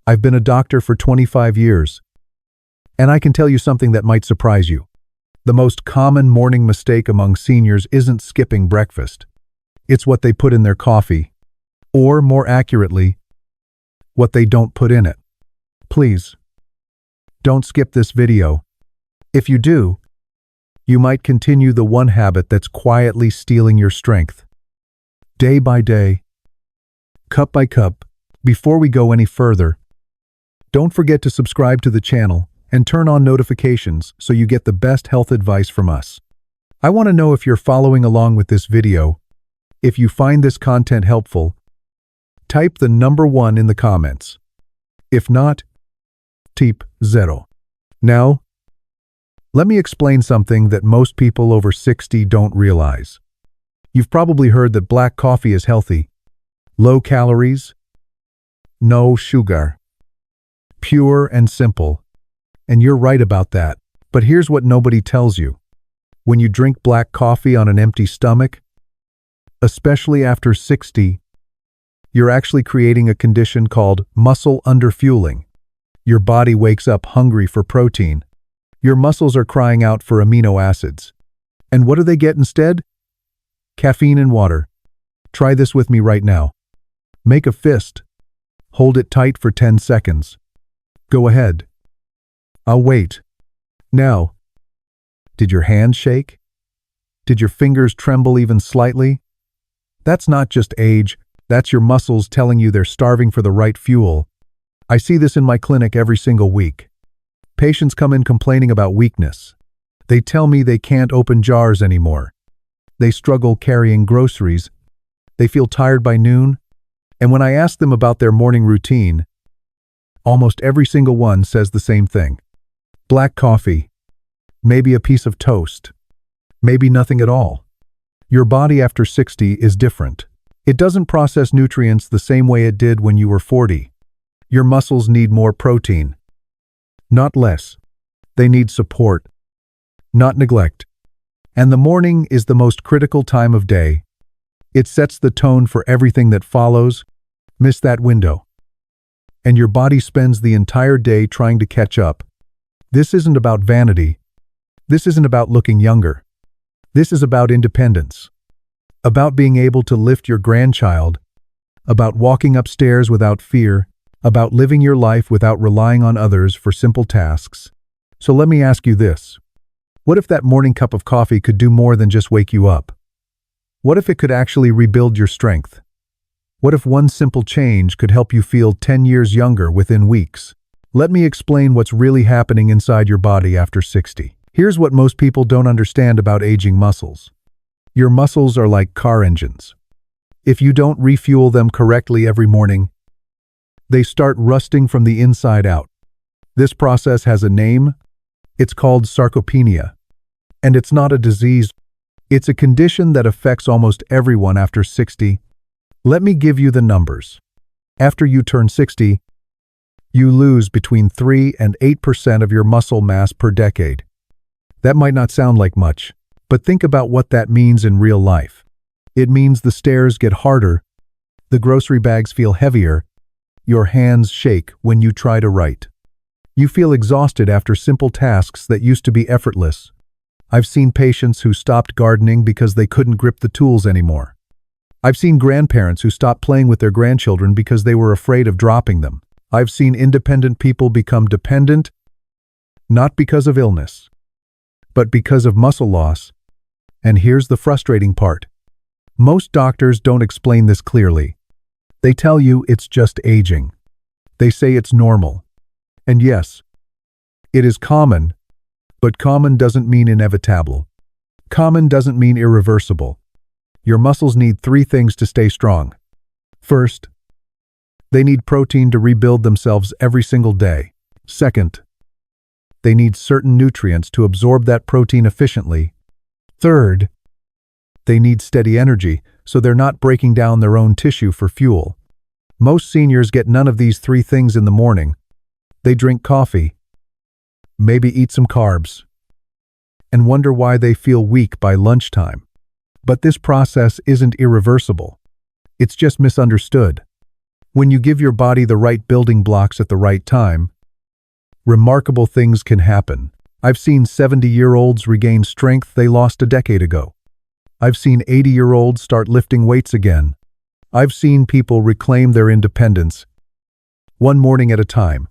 I've been a doctor for 25 years, and I can tell you something that might surprise you. The most common morning mistake among seniors isn't skipping breakfast. It's what they put in their coffee, or more accurately, what they don't put in it. Please, don't skip this video. If you do, you might continue the one habit that's quietly stealing your strength. Day by day, cup by cup. Before we go any further, don't forget to subscribe to the channel and turn on notifications so you get the best health advice from us. I want to know if you're following along with this video. If you find this content helpful, type the number 1 in the comments. If not, type 0. Now, let me explain something that most people over 60 don't realize. You've probably heard that black coffee is healthy, low calories, no sugar, pure and simple. And you're right about that. But here's what nobody tells you. When you drink black coffee on an empty stomach, especially after 60, you're actually creating a condition called muscle underfueling. Your body wakes up hungry for protein. Your muscles are crying out for amino acids. And what do they get instead? Caffeine and water. Try this with me right now. Make a fist. Hold it tight for 10 seconds. Go ahead. I'll wait. Now, did your hands shake? Did your fingers tremble even slightly? That's not just age, that's your muscles telling you they're starving for the right fuel. I see this in my clinic every single week. Patients come in complaining about weakness. They tell me they can't open jars anymore. They struggle carrying groceries. They feel tired by noon. And when I ask them about their morning routine, almost every single one says the same thing. Black coffee, maybe a piece of toast, maybe nothing at all. Your body after 60 is different. It doesn't process nutrients the same way it did when you were 40. Your muscles need more protein, not less. They need support, not neglect. And the morning is the most critical time of day. It sets the tone for everything that follows. Miss that window, and your body spends the entire day trying to catch up. This isn't about vanity. This isn't about looking younger. This is about independence. About being able to lift your grandchild. About walking upstairs without fear. About living your life without relying on others for simple tasks. So let me ask you this. What if that morning cup of coffee could do more than just wake you up? What if it could actually rebuild your strength? What if one simple change could help you feel 10 years younger within weeks? Let me explain what's really happening inside your body after 60. Here's what most people don't understand about aging muscles. Your muscles are like car engines. If you don't refuel them correctly every morning, they start rusting from the inside out. This process has a name. It's called sarcopenia. And it's not a disease. It's a condition that affects almost everyone after 60. Let me give you the numbers. After you turn 60, you lose between 3 and 8% of your muscle mass per decade. That might not sound like much, but think about what that means in real life. It means the stairs get harder, the grocery bags feel heavier, your hands shake when you try to write. You feel exhausted after simple tasks that used to be effortless. I've seen patients who stopped gardening because they couldn't grip the tools anymore. I've seen grandparents who stopped playing with their grandchildren because they were afraid of dropping them. I've seen independent people become dependent, not because of illness, but because of muscle loss. And here's the frustrating part. Most doctors don't explain this clearly. They tell you it's just aging. They say it's normal. And yes, it is common, but common doesn't mean inevitable. Common doesn't mean irreversible. Your muscles need 3 things to stay strong. First, they need protein to rebuild themselves every single day. Second, they need certain nutrients to absorb that protein efficiently. Third, they need steady energy so they're not breaking down their own tissue for fuel. Most seniors get none of these 3 things in the morning. They drink coffee, maybe eat some carbs, and wonder why they feel weak by lunchtime. But this process isn't irreversible. It's just misunderstood. When you give your body the right building blocks at the right time, remarkable things can happen. I've seen 70-year-olds regain strength they lost a decade ago. I've seen 80-year-olds start lifting weights again. I've seen people reclaim their independence, one morning at a time.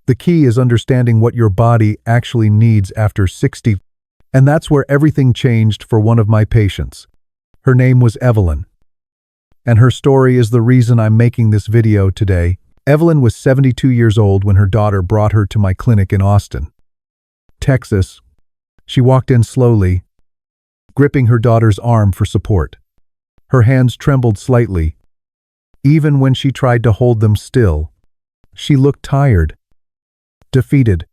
The key is understanding what your body actually needs after 60, and that's where everything changed for one of my patients. Her name was Evelyn, and her story is the reason I'm making this video today. Evelyn was 72 years old when her daughter brought her to my clinic in Austin, Texas. She walked in slowly, gripping her daughter's arm for support. Her hands trembled slightly. Even when she tried to hold them still, she looked tired, defeated,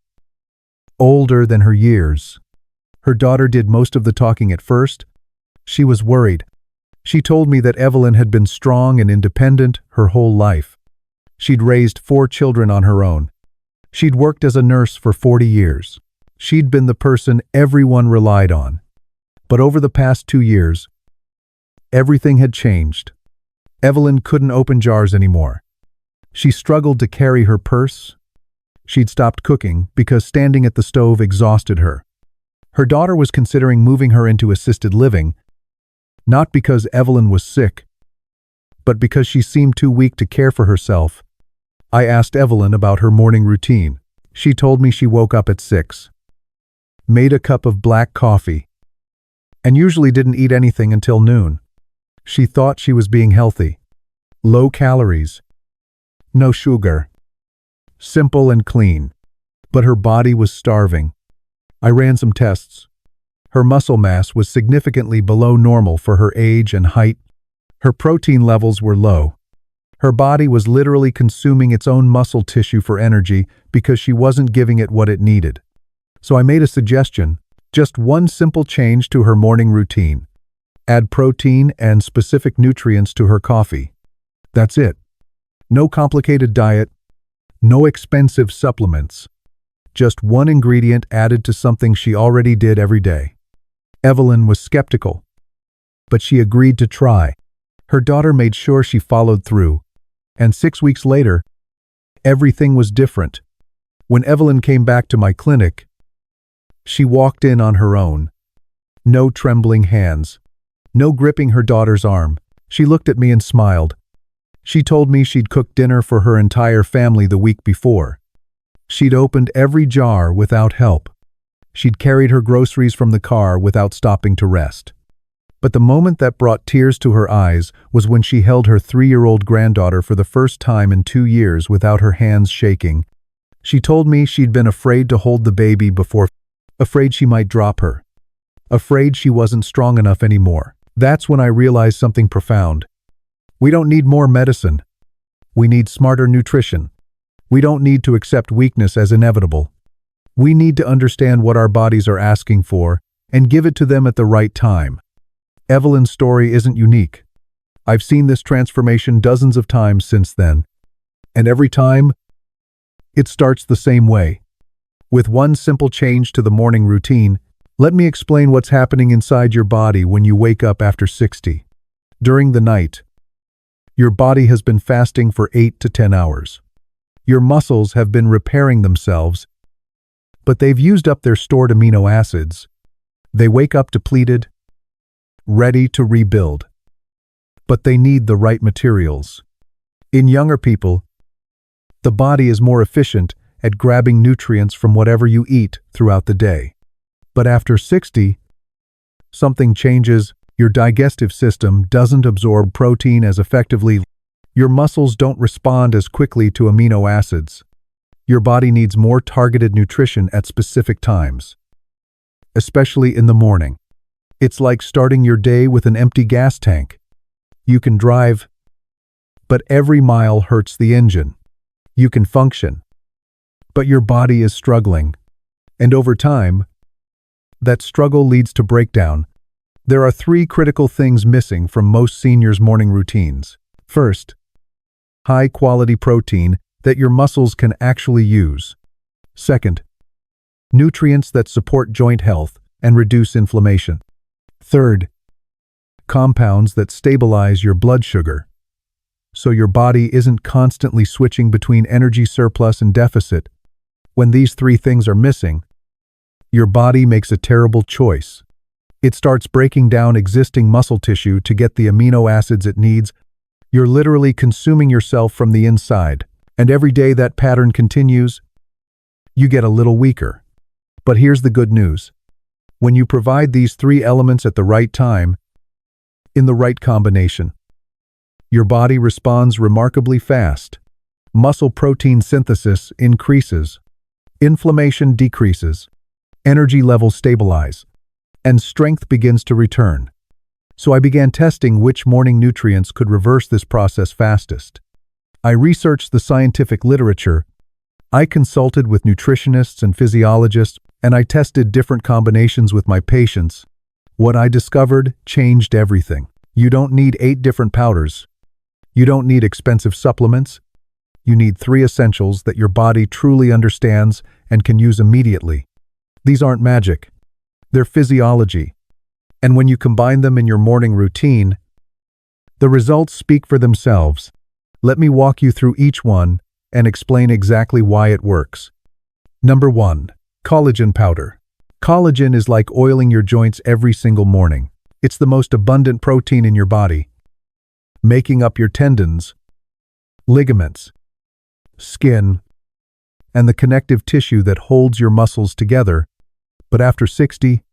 older than her years. Her daughter did most of the talking at first. She was worried. She told me that Evelyn had been strong and independent her whole life. She'd raised 4 children on her own. She'd worked as a nurse for 40 years. She'd been the person everyone relied on. But over the past 2 years, everything had changed. Evelyn couldn't open jars anymore. She struggled to carry her purse. She'd stopped cooking because standing at the stove exhausted her. Her daughter was considering moving her into assisted living, not because Evelyn was sick, but because she seemed too weak to care for herself. I asked Evelyn about her morning routine. She told me she woke up at 6, made a cup of black coffee, and usually didn't eat anything until noon. She thought she was being healthy. Low calories, no sugar, simple and clean. But her body was starving. I ran some tests. Her muscle mass was significantly below normal for her age and height. Her protein levels were low. Her body was literally consuming its own muscle tissue for energy because she wasn't giving it what it needed. So I made a suggestion, just one simple change to her morning routine. Add protein and specific nutrients to her coffee. That's it. No complicated diet, no expensive supplements. Just one ingredient added to something she already did every day. Evelyn was skeptical, but she agreed to try. Her daughter made sure she followed through, and 6 weeks later, everything was different. When Evelyn came back to my clinic, she walked in on her own. No trembling hands, no gripping her daughter's arm. She looked at me and smiled. She told me she'd cooked dinner for her entire family the week before. She'd opened every jar without help. She'd carried her groceries from the car without stopping to rest. But the moment that brought tears to her eyes was when she held her 3-year-old granddaughter for the first time in 2 years without her hands shaking. She told me she'd been afraid to hold the baby before, afraid she might drop her, afraid she wasn't strong enough anymore. That's when I realized something profound. We don't need more medicine. We need smarter nutrition. We don't need to accept weakness as inevitable. We need to understand what our bodies are asking for and give it to them at the right time. Evelyn's story isn't unique. I've seen this transformation dozens of times since then. And every time, it starts the same way. With one simple change to the morning routine. Let me explain what's happening inside your body when you wake up after 60. During the night, your body has been fasting for 8 to 10 hours. Your muscles have been repairing themselves, but they've used up their stored amino acids. They wake up depleted, ready to rebuild. But they need the right materials. In younger people, the body is more efficient at grabbing nutrients from whatever you eat throughout the day. But after 60, something changes. Your digestive system doesn't absorb protein as effectively. Your muscles don't respond as quickly to amino acids. Your body needs more targeted nutrition at specific times, especially in the morning. It's like starting your day with an empty gas tank. You can drive, but every mile hurts the engine. You can function, but your body is struggling. And over time, that struggle leads to breakdown. There are 3 critical things missing from most seniors' morning routines. First, high-quality protein that your muscles can actually use. Second, nutrients that support joint health and reduce inflammation. Third, compounds that stabilize your blood sugar so your body isn't constantly switching between energy surplus and deficit. When these three things are missing, your body makes a terrible choice. It starts breaking down existing muscle tissue to get the amino acids it needs. You're literally consuming yourself from the inside, and every day that pattern continues, you get a little weaker. But here's the good news. When you provide these three elements at the right time, in the right combination, your body responds remarkably fast. Muscle protein synthesis increases, inflammation decreases, energy levels stabilize, and strength begins to return. So I began testing which morning nutrients could reverse this process fastest. I researched the scientific literature, I consulted with nutritionists and physiologists, and I tested different combinations with my patients. What I discovered changed everything. You don't need 8 different powders. You don't need expensive supplements. You need 3 essentials that your body truly understands and can use immediately. These aren't magic. They're physiology. And when you combine them in your morning routine, the results speak for themselves. Let me walk you through each one and explain exactly why it works. Number 1. Collagen powder. Collagen is like oiling your joints every single morning. It's the most abundant protein in your body, making up your tendons, ligaments, skin, and the connective tissue that holds your muscles together. But after 60,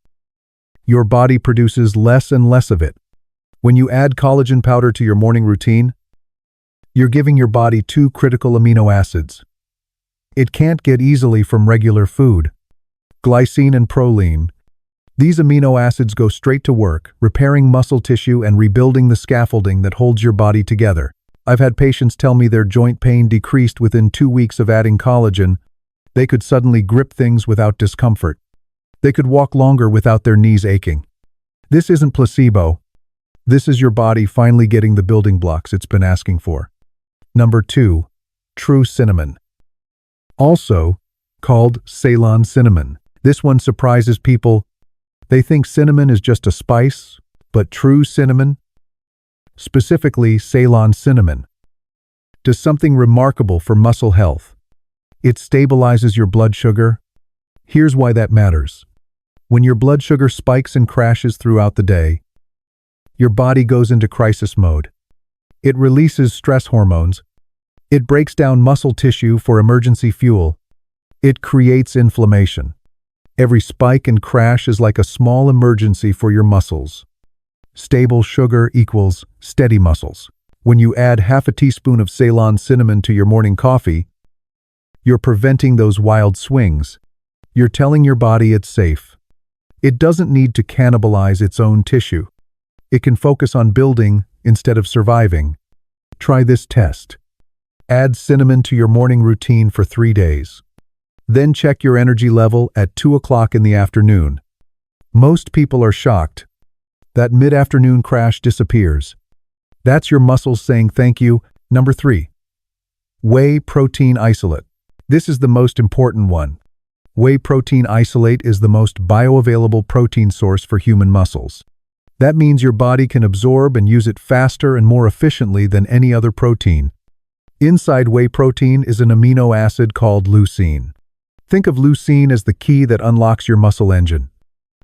your body produces less and less of it. When you add collagen powder to your morning routine, you're giving your body 2 critical amino acids. It can't get easily from regular food. Glycine and proline. These amino acids go straight to work, repairing muscle tissue and rebuilding the scaffolding that holds your body together. I've had patients tell me their joint pain decreased within 2 weeks of adding collagen. They could suddenly grip things without discomfort. They could walk longer without their knees aching. This isn't placebo. This is your body finally getting the building blocks it's been asking for. Number 2. True cinnamon. Also called Ceylon cinnamon. This one surprises people. They think cinnamon is just a spice, but true cinnamon, specifically Ceylon cinnamon, does something remarkable for muscle health. It stabilizes your blood sugar. Here's why that matters. When your blood sugar spikes and crashes throughout the day, your body goes into crisis mode. It releases stress hormones. It breaks down muscle tissue for emergency fuel. It creates inflammation. Every spike and crash is like a small emergency for your muscles. Stable sugar equals steady muscles. When you add half a teaspoon of Ceylon cinnamon to your morning coffee, you're preventing those wild swings. You're telling your body it's safe. It doesn't need to cannibalize its own tissue. It can focus on building instead of surviving. Try this test. Add cinnamon to your morning routine for 3 days. Then check your energy level at 2 o'clock in the afternoon. Most people are shocked. That mid-afternoon crash disappears. That's your muscles saying thank you. Number 3. Whey protein isolate. This is the most important one. Whey protein isolate is the most bioavailable protein source for human muscles. That means your body can absorb and use it faster and more efficiently than any other protein. Inside whey protein is an amino acid called leucine. Think of leucine as the key that unlocks your muscle engine.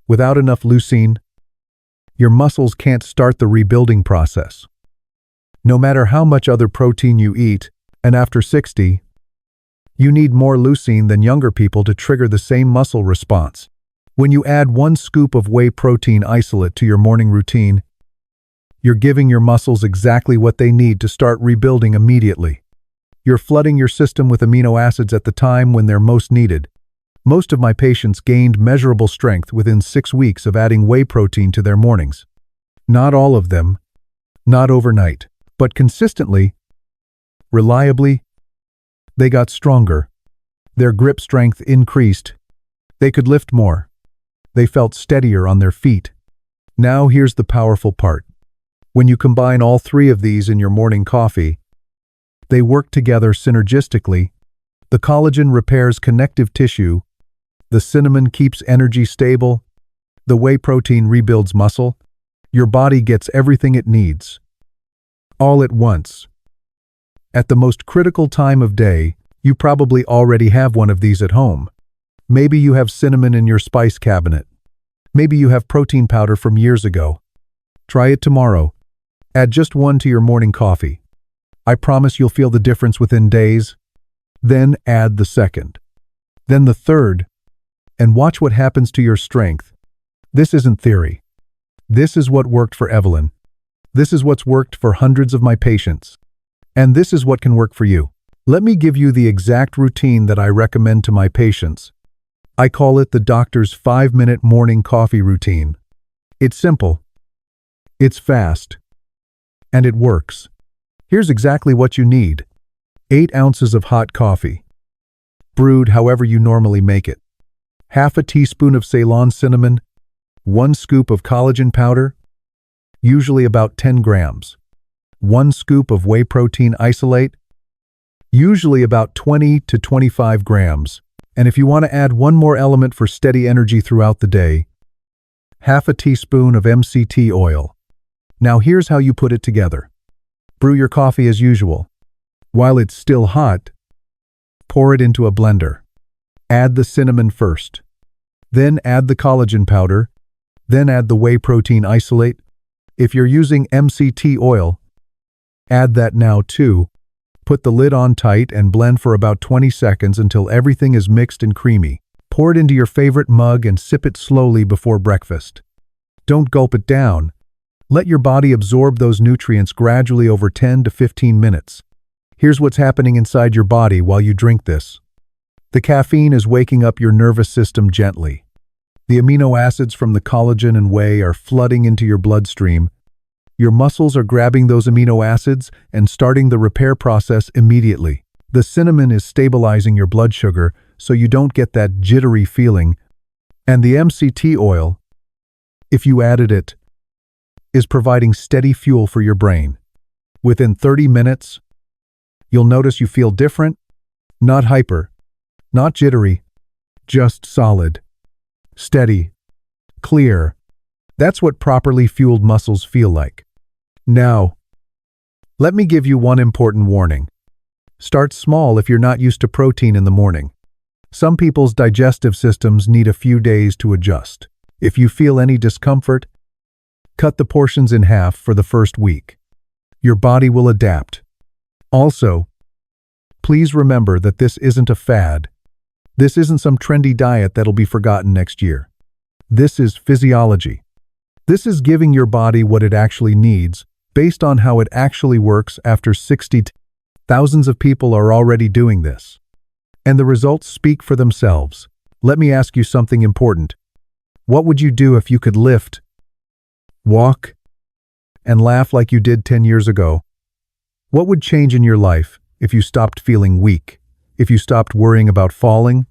Without enough leucine, your muscles can't start the rebuilding process. No matter how much other protein you eat, and after 60, you need more leucine than younger people to trigger the same muscle response. When you add 1 scoop of whey protein isolate to your morning routine, you're giving your muscles exactly what they need to start rebuilding immediately. You're flooding your system with amino acids at the time when they're most needed. Most of my patients gained measurable strength within 6 weeks of adding whey protein to their mornings. Not all of them, not overnight, but consistently, reliably, they got stronger. Their grip strength increased. They could lift more. They felt steadier on their feet. Now here's the powerful part. When you combine all 3 of these in your morning coffee, they work together synergistically. The collagen repairs connective tissue. The cinnamon keeps energy stable. The whey protein rebuilds muscle. Your body gets everything it needs, all at once. At the most critical time of day, you probably already have one of these at home. Maybe you have cinnamon in your spice cabinet. Maybe you have protein powder from years ago. Try it tomorrow. Add just one to your morning coffee. I promise you'll feel the difference within days. Then add the second. Then the third. And watch what happens to your strength. This isn't theory. This is what worked for Evelyn. This is what's worked for hundreds of my patients. And this is what can work for you. Let me give you the exact routine that I recommend to my patients. I call it the doctor's 5-minute morning coffee routine. It's simple. It's fast. And it works. Here's exactly what you need. 8 ounces of hot coffee. Brewed however you normally make it. Half a teaspoon of Ceylon cinnamon. 1 scoop of collagen powder. Usually about 10 grams. 1 scoop of whey protein isolate. Usually about 20 to 25 grams. And if you want to add one more element for steady energy throughout the day, half a teaspoon of MCT oil. Now here's how you put it together. Brew your coffee as usual. While it's still hot, pour it into a blender. Add the cinnamon first. Then add the collagen powder. Then add the whey protein isolate. If you're using MCT oil, add that now too. Put the lid on tight and blend for about 20 seconds until everything is mixed and creamy. Pour it into your favorite mug and sip it slowly before breakfast. Don't gulp it down. Let your body absorb those nutrients gradually over 10 to 15 minutes. Here's what's happening inside your body while you drink this. The caffeine is waking up your nervous system gently. The amino acids from the collagen and whey are flooding into your bloodstream. Your muscles are grabbing those amino acids and starting the repair process immediately. The cinnamon is stabilizing your blood sugar so you don't get that jittery feeling. And the MCT oil, if you added it, is providing steady fuel for your brain. Within 30 minutes, you'll notice you feel different, not hyper, not jittery, just solid, steady, clear. That's what properly fueled muscles feel like. Now, let me give you one important warning. Start small if you're not used to protein in the morning. Some people's digestive systems need a few days to adjust. If you feel any discomfort, cut the portions in half for the first week. Your body will adapt. Also, please remember that this isn't a fad. This isn't some trendy diet that'll be forgotten next year. This is physiology. This is giving your body what it actually needs, based on how it actually works after 60. Thousands of people are already doing this. And the results speak for themselves. Let me ask you something important. What would you do if you could lift, walk, and laugh like you did 10 years ago? What would change in your life if you stopped feeling weak? If you stopped worrying about falling?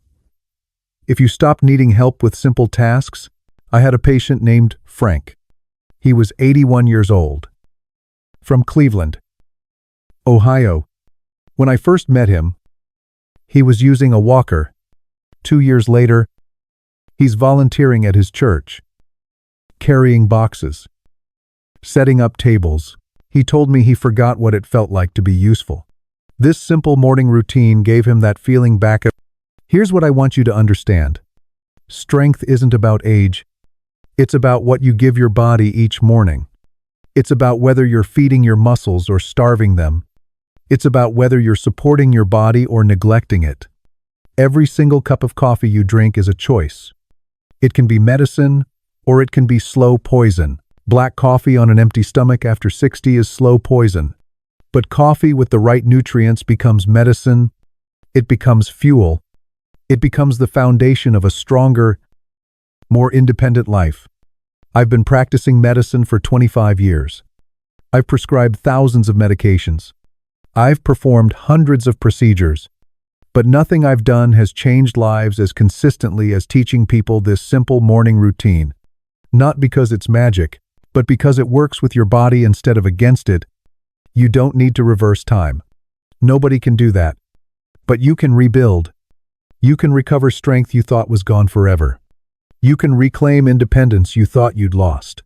If you stopped needing help with simple tasks? I had a patient named Frank. He was 81 years old. From Cleveland, Ohio. When I first met him, he was using a walker. 2 years later, he's volunteering at his church, carrying boxes, setting up tables. He told me he forgot what it felt like to be useful. This simple morning routine gave him that feeling back. Here's what I want you to understand. Strength isn't about age. It's about what you give your body each morning. It's about whether you're feeding your muscles or starving them. It's about whether you're supporting your body or neglecting it. Every single cup of coffee you drink is a choice. It can be medicine, or it can be slow poison. Black coffee on an empty stomach after 60 is slow poison. But coffee with the right nutrients becomes medicine. It becomes fuel. It becomes the foundation of a stronger, more independent life. I've been practicing medicine for 25 years. I've prescribed thousands of medications. I've performed hundreds of procedures. But nothing I've done has changed lives as consistently as teaching people this simple morning routine. Not because it's magic, but because it works with your body instead of against it. You don't need to reverse time. Nobody can do that. But you can rebuild. You can recover strength you thought was gone forever. You can reclaim independence you thought you'd lost.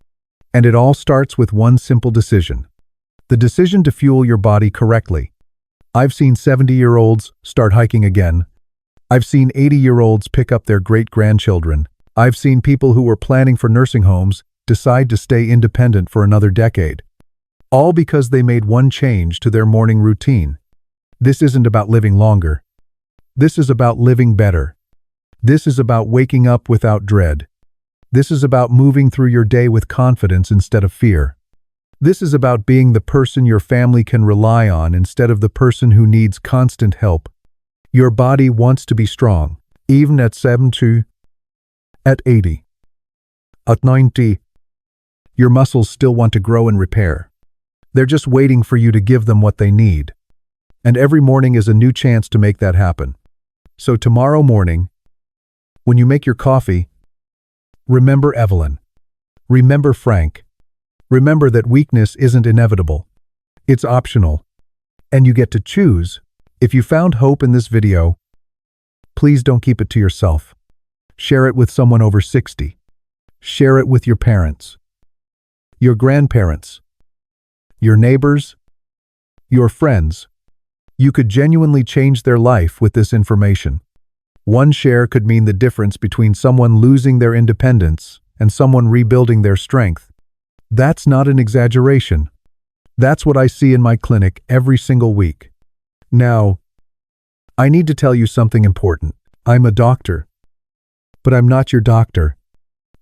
And it all starts with one simple decision. The decision to fuel your body correctly. I've seen 70-year-olds start hiking again. I've seen 80-year-olds pick up their great-grandchildren. I've seen people who were planning for nursing homes decide to stay independent for another decade. All because they made one change to their morning routine. This isn't about living longer. This is about living better. This is about waking up without dread. This is about moving through your day with confidence instead of fear. This is about being the person your family can rely on instead of the person who needs constant help. Your body wants to be strong, even at 70, at 80, at 90. Your muscles still want to grow and repair. They're just waiting for you to give them what they need. And every morning is a new chance to make that happen. So tomorrow morning, when you make your coffee, remember Evelyn. Remember Frank. Remember that weakness isn't inevitable. It's optional. And you get to choose. If you found hope in this video, please don't keep it to yourself. Share it with someone over 60. Share it with your parents, your grandparents, your neighbors, your friends. You could genuinely change their life with this information. One share could mean the difference between someone losing their independence and someone rebuilding their strength. That's not an exaggeration. That's what I see in my clinic every single week. Now, I need to tell you something important. I'm a doctor, but I'm not your doctor.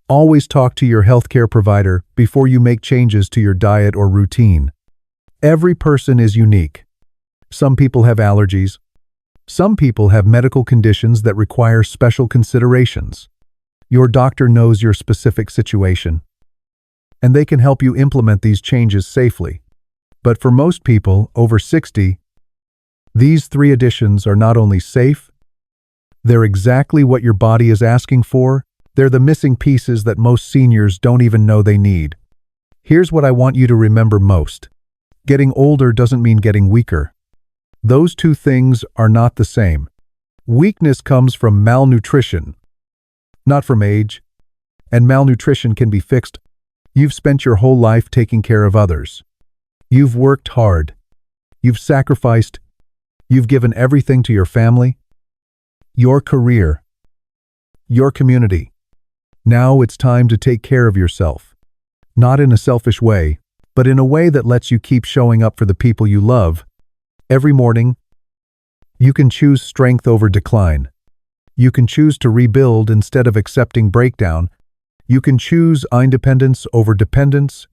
Always talk to your healthcare provider before you make changes to your diet or routine. Every person is unique. Some people have allergies. Some people have medical conditions that require special considerations. Your doctor knows your specific situation, and they can help you implement these changes safely. But for most people over 60, these 3 additions are not only safe, they're exactly what your body is asking for. They're the missing pieces that most seniors don't even know they need. Here's what I want you to remember most. Getting older doesn't mean getting weaker. Those 2 things are not the same. Weakness comes from malnutrition, not from age. And malnutrition can be fixed. You've spent your whole life taking care of others. You've worked hard. You've sacrificed. You've given everything to your family, your career, your community. Now it's time to take care of yourself. Not in a selfish way, but in a way that lets you keep showing up for the people you love. Every morning, you can choose strength over decline. You can choose to rebuild instead of accepting breakdown. You can choose independence over dependence.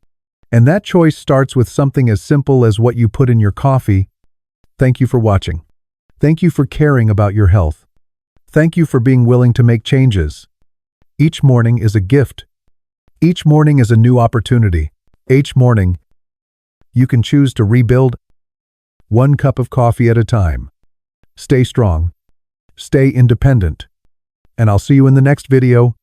And that choice starts with something as simple as what you put in your coffee. Thank you for watching. Thank you for caring about your health. Thank you for being willing to make changes. Each morning is a gift. Each morning is a new opportunity. Each morning, you can choose to rebuild, 1 cup of coffee at a time. Stay strong. Stay independent. And I'll see you in the next video.